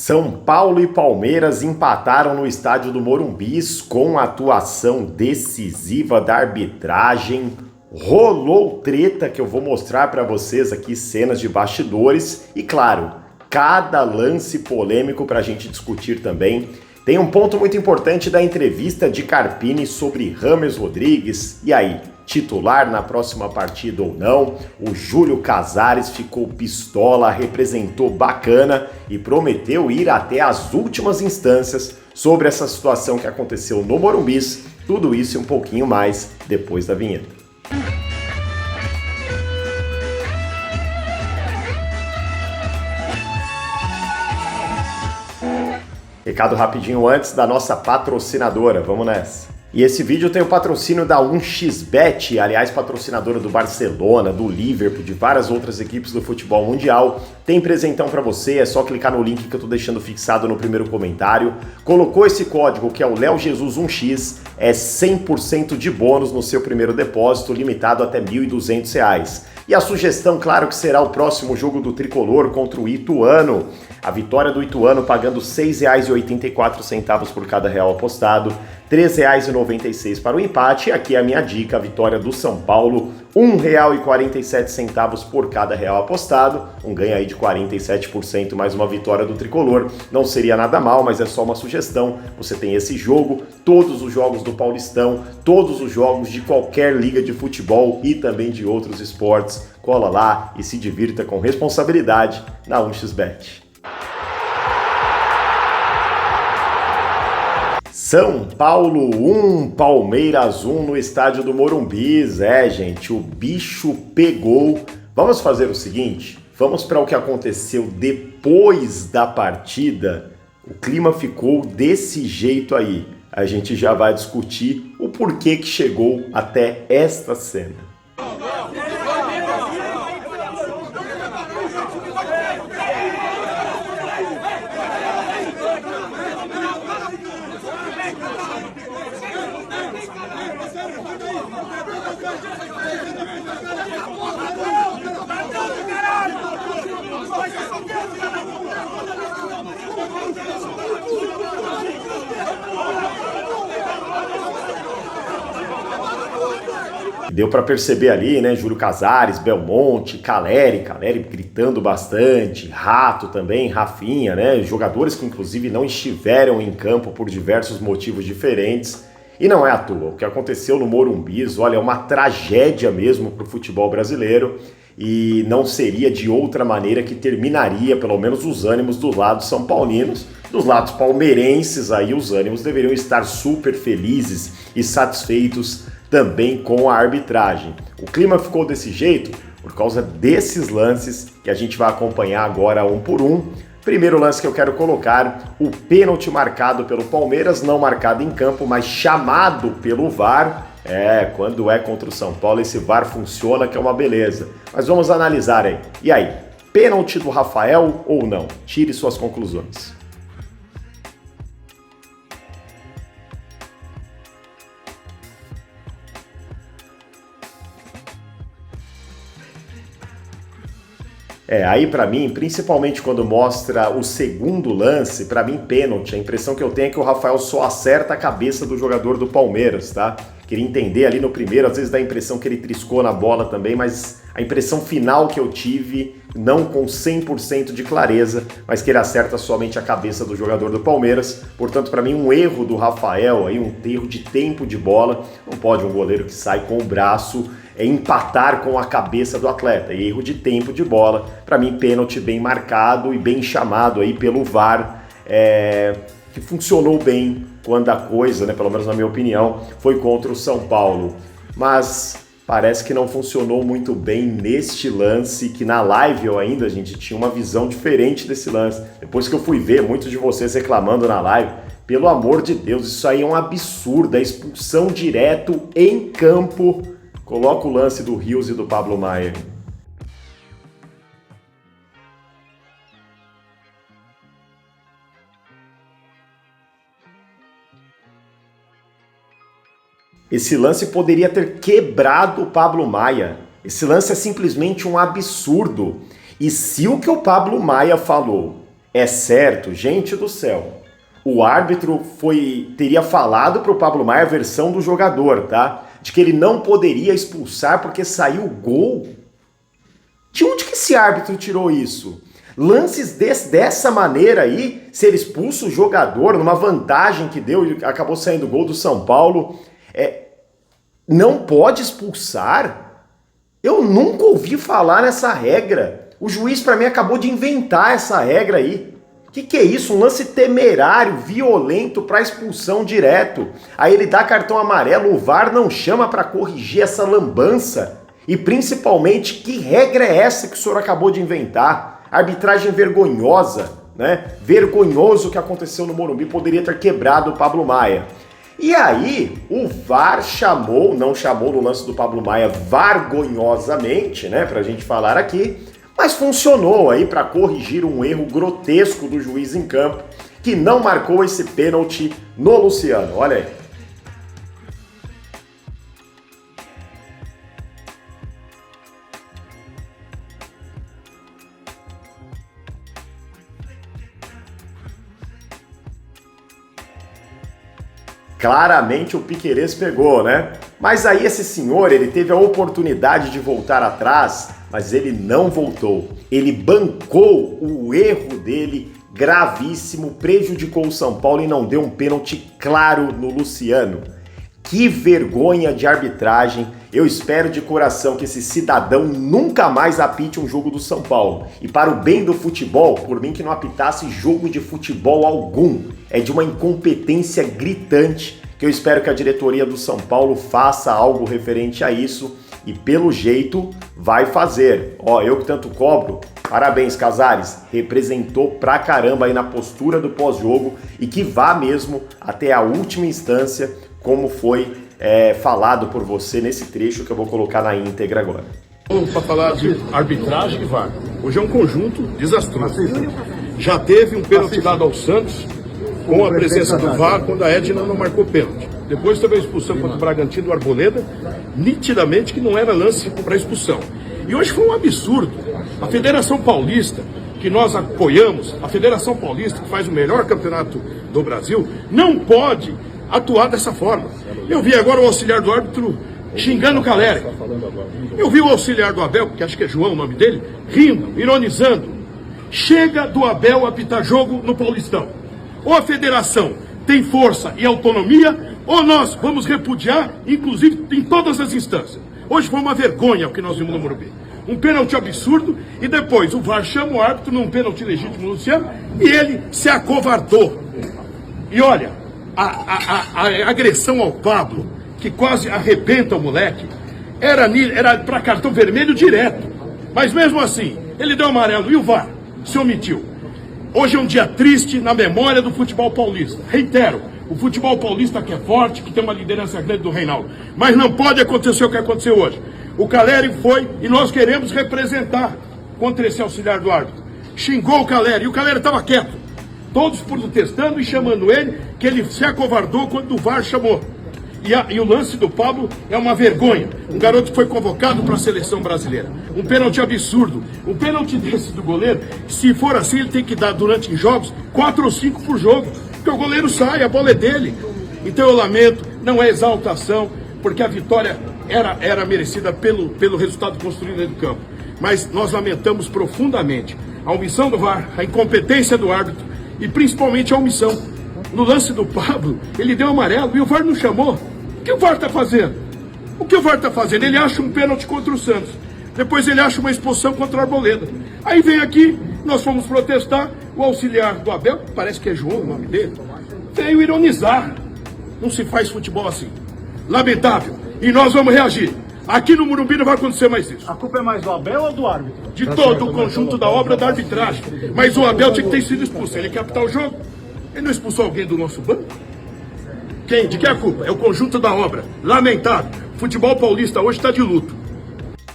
São Paulo e Palmeiras empataram no estádio do Morumbi com atuação decisiva da arbitragem. Rolou treta que eu vou mostrar para vocês aqui, cenas de bastidores e, claro, cada lance polêmico para a gente discutir também. Tem um ponto muito importante da entrevista de Carpini sobre James Rodrigues. E aí, titular na próxima partida ou não? O Júlio Casares ficou pistola, representou bacana e prometeu ir até as últimas instâncias sobre essa situação que aconteceu no Morumbi. Tudo isso e um pouquinho mais depois da vinheta. Recado rapidinho antes da nossa patrocinadora, vamos nessa. E esse vídeo tem o patrocínio da 1xBet, aliás, patrocinadora do Barcelona, do Liverpool, de várias outras equipes do futebol mundial. Tem presentão para você, é só clicar no link que eu tô deixando fixado no primeiro comentário. Colocou esse código, que é o Léo Jesus 1x, é 100% de bônus no seu primeiro depósito, limitado até R$ 1.200. E a sugestão, claro, que será o próximo jogo do Tricolor contra o Ituano. A vitória do Ituano pagando R$ 6,84 por cada real apostado, R$ 3,96 para o empate. E aqui é a minha dica, a vitória do São Paulo, R$ 1,47 por cada real apostado. Um ganho aí de 47%, mais uma vitória do Tricolor. Não seria nada mal, mas é só uma sugestão. Você tem esse jogo, todos os jogos do Paulistão, todos os jogos de qualquer liga de futebol e também de outros esportes. Cola lá e se divirta com responsabilidade na 1xBet. São Paulo 1, Palmeiras 1 no estádio do Morumbi. Gente, o bicho pegou. Vamos fazer o seguinte, vamos para o que aconteceu depois da partida. O clima ficou desse jeito aí. A gente já vai discutir o porquê que chegou até esta cena. Deu para perceber ali, né, Júlio Casares, Belmonte, Caleri gritando bastante, Rato também, Rafinha, né, jogadores que inclusive não estiveram em campo por diversos motivos diferentes. E não é à toa, o que aconteceu no Morumbi, olha, é uma tragédia mesmo para o futebol brasileiro e não seria de outra maneira que terminaria, pelo menos os ânimos dos lados são paulinos. Dos lados palmeirenses, aí os ânimos deveriam estar super felizes e satisfeitos também com a arbitragem. O clima ficou desse jeito por causa desses lances que a gente vai acompanhar agora um por um. Primeiro lance que eu quero colocar, o pênalti marcado pelo Palmeiras, não marcado em campo, mas chamado pelo VAR. Quando é contra o São Paulo, esse VAR funciona, que é uma beleza. Mas vamos analisar aí. E aí, pênalti do Rafael ou não? Tire suas conclusões. Aí pra mim, principalmente quando mostra o segundo lance, pra mim pênalti, a impressão que eu tenho é que o Rafael só acerta a cabeça do jogador do Palmeiras, tá? Queria entender ali no primeiro, às vezes dá a impressão que ele triscou na bola também, mas a impressão final que eu tive, não com 100% de clareza, mas que ele acerta somente a cabeça do jogador do Palmeiras. Portanto, pra mim, um erro do Rafael, aí, um erro de tempo de bola. Não pode um goleiro que sai com o braço empatar com a cabeça do atleta. E erro de tempo de bola. Para mim, pênalti bem marcado e bem chamado aí pelo VAR, que funcionou bem quando a coisa, né, pelo menos na minha opinião, foi contra o São Paulo. Mas parece que não funcionou muito bem neste lance, que na live eu ainda, a gente tinha uma visão diferente desse lance. Depois que eu fui ver, muitos de vocês reclamando na live, pelo amor de Deus, isso aí é um absurdo, é expulsão direto em campo. Coloca o lance do Rios e do Pablo Maia. Esse lance poderia ter quebrado o Pablo Maia. Esse lance é simplesmente um absurdo. E se o que o Pablo Maia falou É certo, gente do céu. O árbitro teria falado para o Pablo Maia a versão do jogador, tá? De que ele não poderia expulsar porque saiu gol. De onde que esse árbitro tirou isso? Lances dessa maneira aí, se ele expulsa o jogador numa vantagem que deu e acabou saindo gol do São Paulo, não pode expulsar? Eu nunca ouvi falar nessa regra. O juiz, para mim, acabou de inventar essa regra aí. O que é isso? Um lance temerário, violento para expulsão direto. Aí ele dá cartão amarelo, o VAR não chama para corrigir essa lambança. E principalmente, que regra é essa que o senhor acabou de inventar? Arbitragem vergonhosa, né? Vergonhoso o que aconteceu no Morumbi, poderia ter quebrado o Pablo Maia. E aí, o VAR não chamou no lance do Pablo Maia vergonhosamente, né, pra gente falar aqui, mas funcionou aí para corrigir um erro grotesco do juiz em campo, que não marcou esse pênalti no Luciano. Olha aí. Claramente o Piquerez pegou, né? Mas aí esse senhor, ele teve a oportunidade de voltar atrás, mas ele não voltou. Ele bancou o erro dele, gravíssimo, prejudicou o São Paulo e não deu um pênalti claro no Luciano. Que vergonha de arbitragem. Eu espero de coração que esse cidadão nunca mais apite um jogo do São Paulo. E para o bem do futebol, por mim que não apitasse jogo de futebol algum. É de uma incompetência gritante que eu espero que a diretoria do São Paulo faça algo referente a isso e pelo jeito vai fazer. Ó, eu que tanto cobro, parabéns Casares, representou pra caramba aí na postura do pós-jogo e que vá mesmo até a última instância, como foi falado por você nesse trecho que eu vou colocar na íntegra agora. Para falar de arbitragem e VAR, hoje é um conjunto desastroso. Já teve um pênalti dado ao Santos com a presença do VAR quando a Edna não marcou pênalti. Depois teve a expulsão contra o Bragantino do Arboleda, nitidamente que não era lance para expulsão. E hoje foi um absurdo. A Federação Paulista, que nós apoiamos, a Federação Paulista, que faz o melhor campeonato do Brasil, não pode atuar dessa forma. Eu vi agora o auxiliar do árbitro xingando o Caleri. Eu vi o auxiliar do Abel, que acho que é João o nome dele, rindo, ironizando. Chega do Abel apitar jogo no Paulistão. Ou a federação tem força e autonomia, ou nós vamos repudiar, inclusive em todas as instâncias. Hoje foi uma vergonha o que nós vimos no Morumbi. Um pênalti absurdo e depois o VAR chama o árbitro num pênalti legítimo no Luciano e ele se acovardou. E olha, a agressão ao Pablo, que quase arrebenta o moleque, era para cartão vermelho direto. Mas mesmo assim, ele deu amarelo e o VAR se omitiu. Hoje é um dia triste na memória do futebol paulista. Reitero, o futebol paulista que é forte, que tem uma liderança grande do Reinaldo. Mas não pode acontecer o que aconteceu hoje. O Caleri foi e nós queremos representar contra esse auxiliar do árbitro. Xingou o Caleri e o Caleri estava quieto. Todos protestando e chamando ele, que ele se acovardou quando o VAR chamou. E o lance do Pablo é uma vergonha. Um garoto que foi convocado para a seleção brasileira. Um pênalti absurdo. Um pênalti desse do goleiro, se for assim, ele tem que dar durante jogos 4 ou 5 por jogo. Porque o goleiro sai, a bola é dele. Então eu lamento, não é exaltação, porque a vitória era merecida pelo resultado construído dentro do campo. Mas nós lamentamos profundamente a omissão do VAR, a incompetência do árbitro e principalmente a omissão. No lance do Pablo, ele deu amarelo e o VAR não chamou. O que o VAR está fazendo? O que o VAR está fazendo? Ele acha um pênalti contra o Santos. Depois ele acha uma expulsão contra o Arboleda. Aí vem aqui, nós fomos protestar, o auxiliar do Abel, parece que é João o nome dele, veio ironizar. Não se faz futebol assim. Lamentável. E nós vamos reagir. Aqui no Morumbi não vai acontecer mais isso. A culpa é mais do Abel ou do árbitro? De todo o conjunto da obra da arbitragem. Mas o Abel tinha que ter sido expulso. Ele quer apitar o jogo. Ele não expulsou alguém do nosso banco? Quem? De que é a culpa? É o conjunto da obra. Lamentável. O futebol paulista hoje está de luto.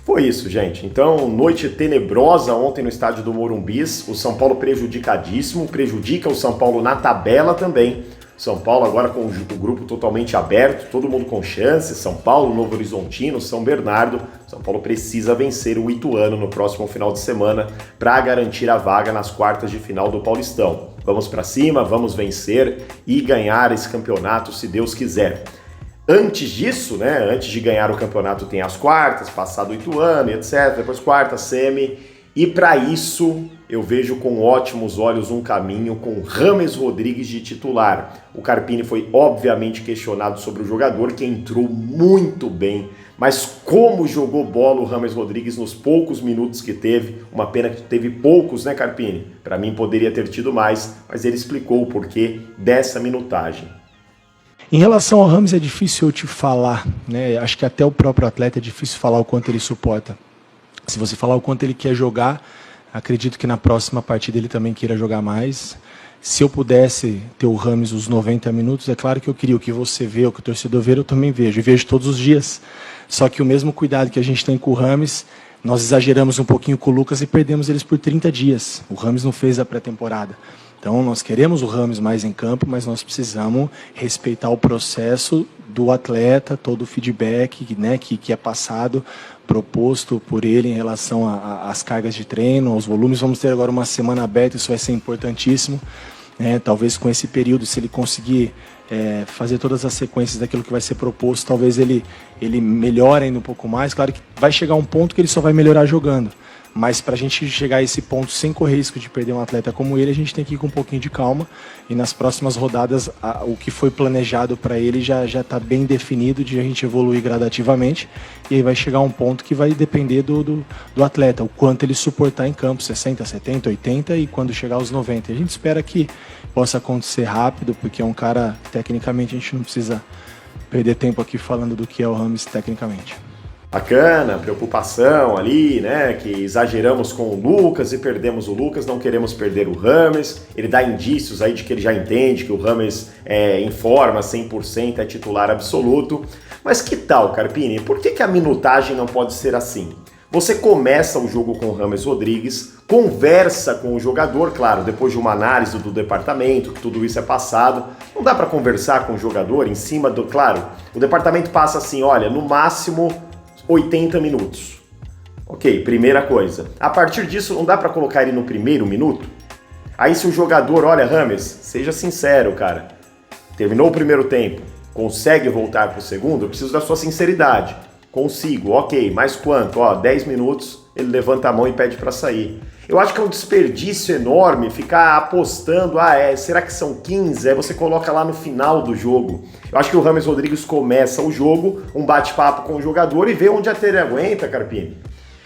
Foi isso, gente. Então, noite tenebrosa ontem no estádio do Morumbis. O São Paulo prejudicadíssimo. Prejudica o São Paulo na tabela também. São Paulo agora com o grupo totalmente aberto, todo mundo com chance, São Paulo, Novo Horizontino, São Bernardo. São Paulo precisa vencer o Ituano no próximo final de semana para garantir a vaga nas quartas de final do Paulistão. Vamos para cima, vamos vencer e ganhar esse campeonato se Deus quiser. Antes disso, né, antes de ganhar o campeonato tem as quartas, passado o Ituano e etc, depois quarta, semi, e para isso eu vejo com ótimos olhos um caminho com James Rodrigues de titular. O Carpini foi obviamente questionado sobre o jogador, que entrou muito bem, mas como jogou bola o James Rodrigues nos poucos minutos que teve, uma pena que teve poucos, né, Carpini? Para mim poderia ter tido mais, mas ele explicou o porquê dessa minutagem. Em relação ao James é difícil eu te falar, né? Acho que até o próprio atleta é difícil falar o quanto ele suporta. Se você falar o quanto ele quer jogar, acredito que na próxima partida ele também queira jogar mais. Se eu pudesse ter o James os 90 minutos, é claro que eu queria. O que você vê, o que o torcedor vê, eu também vejo. E vejo todos os dias. Só que o mesmo cuidado que a gente tem com o James, nós exageramos um pouquinho com o Lucas e perdemos eles por 30 dias. O James não fez a pré-temporada. Então nós queremos o James mais em campo, mas nós precisamos respeitar o processo do atleta, todo o feedback, né, que é passado, proposto por ele em relação às cargas de treino, aos volumes. Vamos ter agora uma semana aberta, isso vai ser importantíssimo. Talvez com esse período, se ele conseguir fazer todas as sequências daquilo que vai ser proposto, talvez ele melhore ainda um pouco mais. Claro que vai chegar um ponto que ele só vai melhorar jogando. Mas para a gente chegar a esse ponto sem correr risco de perder um atleta como ele, a gente tem que ir com um pouquinho de calma. E nas próximas rodadas, o que foi planejado para ele já está bem definido, de a gente evoluir gradativamente. E aí vai chegar um ponto que vai depender do atleta, o quanto ele suportar em campo, 60, 70, 80 e quando chegar aos 90. A gente espera que possa acontecer rápido, porque é um cara, tecnicamente, a gente não precisa perder tempo aqui falando do que é o James tecnicamente. Bacana, preocupação ali, né, que exageramos com o Lucas e perdemos o Lucas, não queremos perder o James. Ele dá indícios aí de que ele já entende que o James em forma 100%, é titular absoluto. Mas que tal, Carpini? Por que a minutagem não pode ser assim? Você começa o jogo com o James Rodrigues, conversa com o jogador, claro, depois de uma análise do departamento, que tudo isso é passado. Não dá para conversar com o jogador em cima do... Claro, o departamento passa assim, olha, no máximo 80 minutos. Ok, primeira coisa. A partir disso, não dá para colocar ele no primeiro minuto? Aí se o jogador, olha, James, seja sincero, cara, terminou o primeiro tempo, consegue voltar pro segundo? Eu preciso da sua sinceridade. Consigo, ok, mas quanto? 10 minutos, ele levanta a mão e pede para sair. Eu acho que é um desperdício enorme ficar apostando, será que são 15? Aí você coloca lá no final do jogo. Eu acho que o James Rodrigues começa o jogo, um bate-papo com o jogador e vê onde até ele aguenta, Carpini.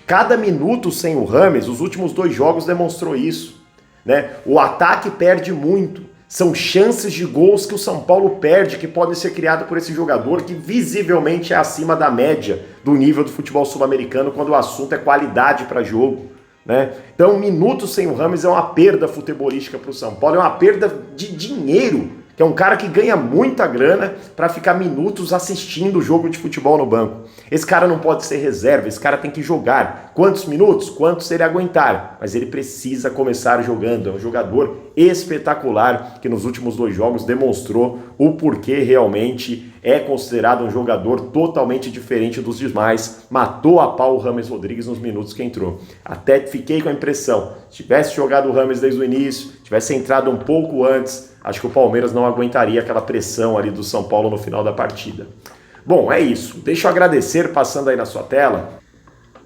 Cada minuto sem o James, os últimos 2 jogos demonstrou isso, né? O ataque perde muito. São chances de gols que o São Paulo perde, que podem ser criadas por esse jogador, que visivelmente é acima da média do nível do futebol sul-americano quando o assunto é qualidade para jogo, né? Então, minutos sem o James é uma perda futebolística para o São Paulo, é uma perda de dinheiro, que é um cara que ganha muita grana para ficar minutos assistindo o jogo de futebol no banco. Esse cara não pode ser reserva, esse cara tem que jogar. Quantos minutos? Quantos ele aguentar? Mas ele precisa começar jogando. É um jogador espetacular que nos últimos 2 jogos demonstrou o porquê realmente é considerado um jogador totalmente diferente dos demais. Matou a pau o James Rodrigues nos minutos que entrou. Até fiquei com a impressão, se tivesse jogado o James desde o início, tivesse entrado um pouco antes, acho que o Palmeiras não aguentaria aquela pressão ali do São Paulo no final da partida. Bom, é isso. Deixa eu agradecer, passando aí na sua tela,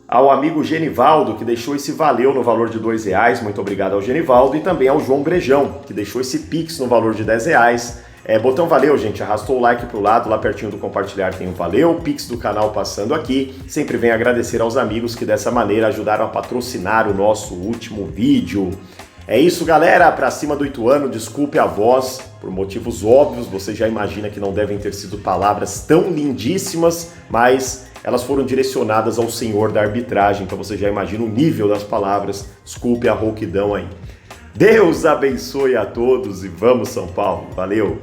ao amigo Genivaldo, que deixou esse valeu no valor de R$2. Muito obrigado ao Genivaldo. E também ao João Brejão, que deixou esse Pix no valor de R$10. Botão valeu, gente. Arrastou o like pro lado, lá pertinho do compartilhar tem um valeu. Pix do canal passando aqui. Sempre venho agradecer aos amigos que dessa maneira ajudaram a patrocinar o nosso último vídeo. É isso, galera. Pra cima do Ituano, desculpe a voz, por motivos óbvios. Você já imagina que não devem ter sido palavras tão lindíssimas, mas elas foram direcionadas ao senhor da arbitragem, então você já imagina o nível das palavras. Desculpe a rouquidão aí. Deus abençoe a todos e vamos São Paulo. Valeu!